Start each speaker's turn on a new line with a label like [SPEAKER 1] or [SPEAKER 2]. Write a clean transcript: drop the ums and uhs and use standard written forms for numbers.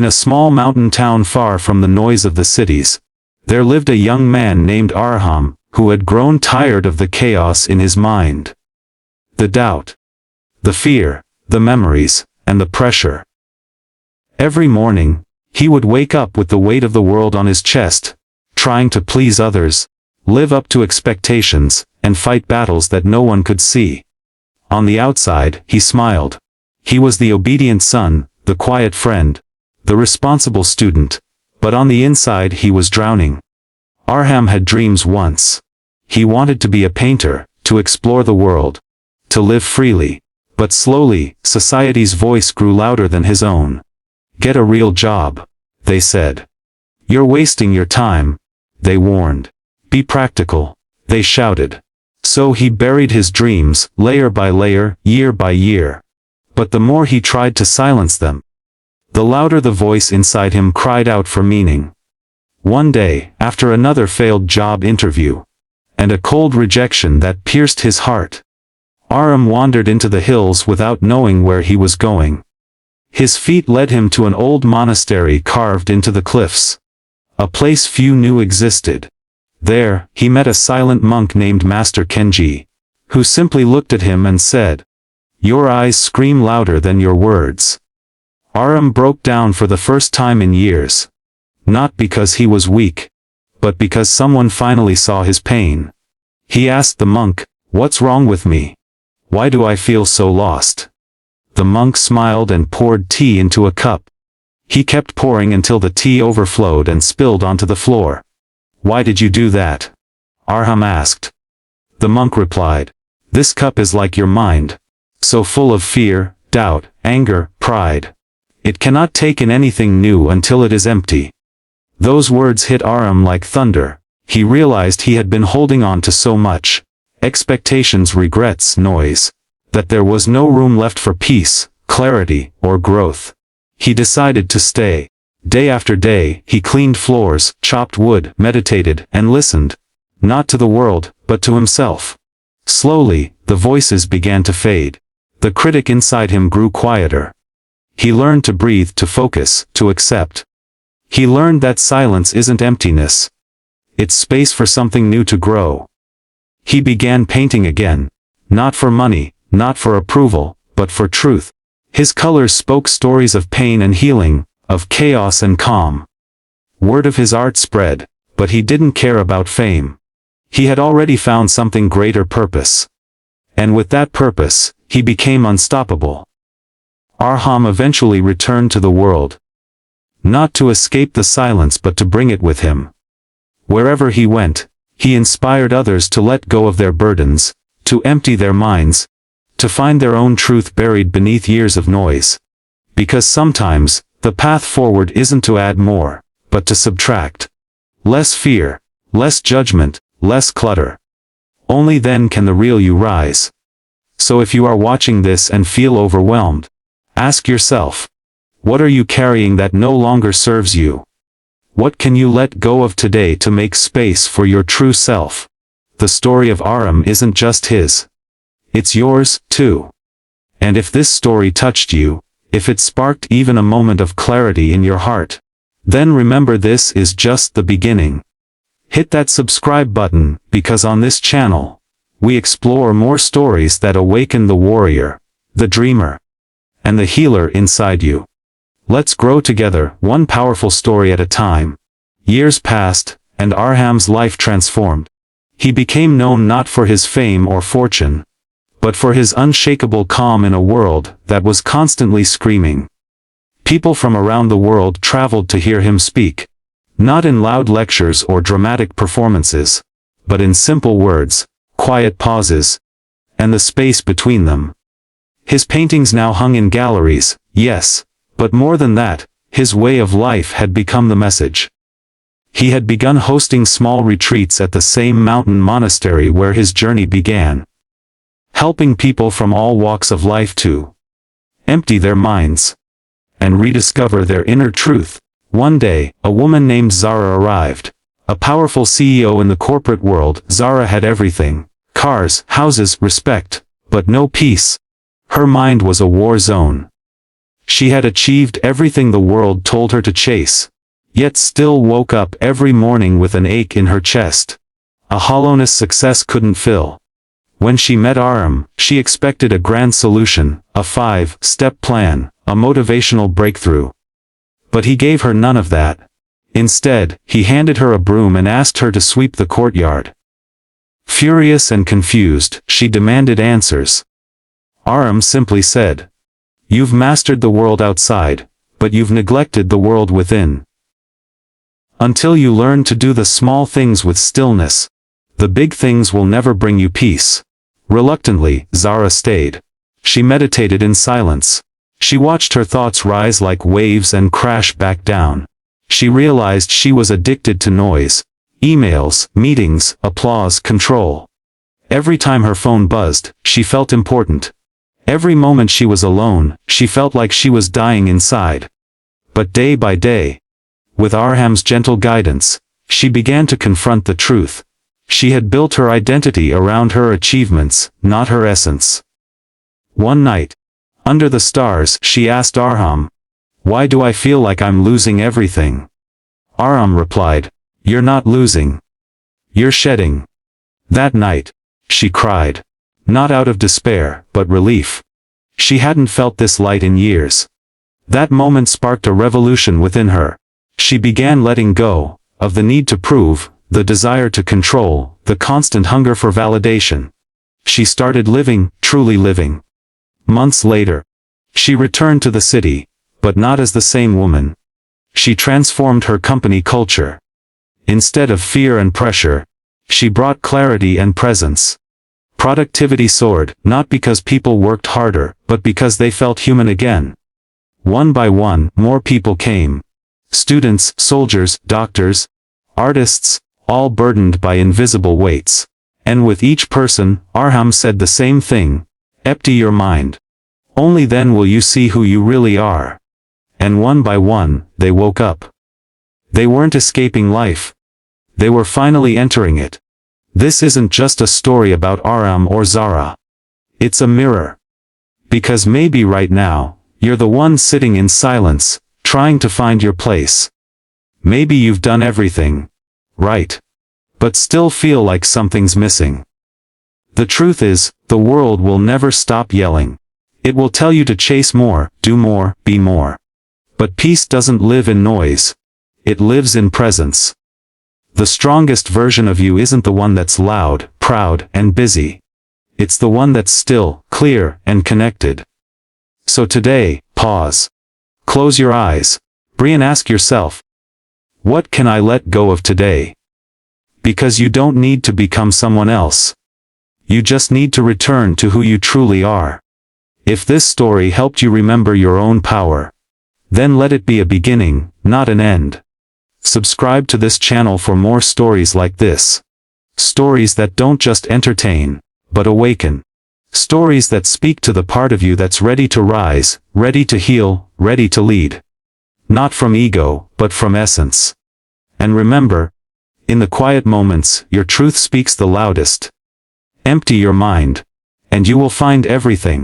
[SPEAKER 1] In a small mountain town far from the noise of the cities, there lived a young man named Arham, who had grown tired of the chaos in his mind. The doubt, the fear, the memories, and the pressure. Every morning, he would wake up with the weight of the world on his chest, trying to please others, live up to expectations, and fight battles that no one could see. On the outside, he smiled. He was the obedient son, the quiet friend, the responsible student, but on the inside he was drowning. Arham had dreams once. He wanted to be a painter, to explore the world, to live freely, but slowly, society's voice grew louder than his own. "Get a real job," they said. "You're wasting your time," they warned. "Be practical," they shouted. So he buried his dreams, layer by layer, year by year. But the more he tried to silence them, the louder the voice inside him cried out for meaning. One day, after another failed job interview, and a cold rejection that pierced his heart, Arham wandered into the hills without knowing where he was going. His feet led him to an old monastery carved into the cliffs, a place few knew existed. There, he met a silent monk named Master Kenji, who simply looked at him and said, "Your eyes scream louder than your words." Arham broke down for the first time in years. Not because he was weak, but because someone finally saw his pain. He asked the monk, "What's wrong with me? Why do I feel so lost?" The monk smiled and poured tea into a cup. He kept pouring until the tea overflowed and spilled onto the floor. "Why did you do that?" Arham asked. The monk replied, "This cup is like your mind, so full of fear, doubt, anger, pride. It cannot take in anything new until it is empty." Those words hit Arham like thunder. He realized he had been holding on to so much, expectations, regrets, noise, that there was no room left for peace, clarity, or growth. He decided to stay. Day after day, he cleaned floors, chopped wood, meditated, and listened, not to the world, but to himself. Slowly, the voices began to fade. The critic inside him grew quieter. He learned to breathe, to focus, to accept. He learned that silence isn't emptiness. It's space for something new to grow. He began painting again. Not for money, not for approval, but for truth. His colors spoke stories of pain and healing, of chaos and calm. Word of his art spread, but he didn't care about fame. He had already found something greater: purpose. And with that purpose, he became unstoppable. Arham eventually returned to the world. Not to escape the silence but to bring it with him. Wherever he went, he inspired others to let go of their burdens, to empty their minds, to find their own truth buried beneath years of noise. Because sometimes, the path forward isn't to add more, but to subtract. Less fear, less judgment, less clutter. Only then can the real you rise. So if you are watching this and feel overwhelmed, ask yourself, what are you carrying that no longer serves you? What can you let go of today to make space for your true self? The story of Arham isn't just his. It's yours, too. And if this story touched you, if it sparked even a moment of clarity in your heart, then remember, this is just the beginning. Hit that subscribe button, because on this channel, we explore more stories that awaken the warrior, the dreamer, and the healer inside you. Let's grow together, one powerful story at a time. Years passed, and Arham's life transformed. He became known not for his fame or fortune, but for his unshakable calm in a world that was constantly screaming. People from around the world traveled to hear him speak, not in loud lectures or dramatic performances, but in simple words, quiet pauses, and the space between them. His paintings now hung in galleries, yes, but more than that, his way of life had become the message. He had begun hosting small retreats at the same mountain monastery where his journey began, helping people from all walks of life to empty their minds and rediscover their inner truth. One day, a woman named Zara arrived, a powerful CEO in the corporate world. Zara had everything: cars, houses, respect, but no peace. Her mind was a war zone. She had achieved everything the world told her to chase, yet still woke up every morning with an ache in her chest. A hollowness success couldn't fill. When she met Arham, she expected a grand solution, a 5-step plan, a motivational breakthrough. But he gave her none of that. Instead, he handed her a broom and asked her to sweep the courtyard. Furious and confused, she demanded answers. Arham simply said, "You've mastered the world outside, but you've neglected the world within. Until you learn to do the small things with stillness, the big things will never bring you peace." Reluctantly, Zara stayed. She meditated in silence. She watched her thoughts rise like waves and crash back down. She realized she was addicted to noise. Emails, meetings, applause, control. Every time her phone buzzed, she felt important. Every moment she was alone, she felt like she was dying inside. But day by day, with Arham's gentle guidance, she began to confront the truth. She had built her identity around her achievements, not her essence. One night, under the stars, she asked Arham, "Why do I feel like I'm losing everything?" Arham replied, "You're not losing. You're shedding." That night, she cried. Not out of despair, but relief. She hadn't felt this light in years. That moment sparked a revolution within her. She began letting go of the need to prove, the desire to control, the constant hunger for validation. She started living, truly living. Months later, she returned to the city, but not as the same woman. She transformed her company culture. Instead of fear and pressure, she brought clarity and presence. Productivity soared, not because people worked harder, but because they felt human again. One by one, more people came. Students, soldiers, doctors, artists, all burdened by invisible weights. And with each person, Arham said the same thing: empty your mind. Only then will you see who you really are. And one by one, they woke up. They weren't escaping life. They were finally entering it. This isn't just a story about Arham or Zara. It's a mirror. Because maybe right now, you're the one sitting in silence, trying to find your place. Maybe you've done everything right, but still feel like something's missing. The truth is, the world will never stop yelling. It will tell you to chase more, do more, be more. But peace doesn't live in noise. It lives in presence. The strongest version of you isn't the one that's loud, proud, and busy. It's the one that's still, clear, and connected. So today, pause. Close your eyes. Breathe and ask yourself, what can I let go of today? Because you don't need to become someone else. You just need to return to who you truly are. If this story helped you remember your own power, then let it be a beginning, not an end. Subscribe to this channel for more stories like this. Stories that don't just entertain, but awaken. Stories that speak to the part of you that's ready to rise, ready to heal, ready to lead. Not from ego, but from essence. And remember, in the quiet moments, your truth speaks the loudest. Empty your mind, and you will find everything.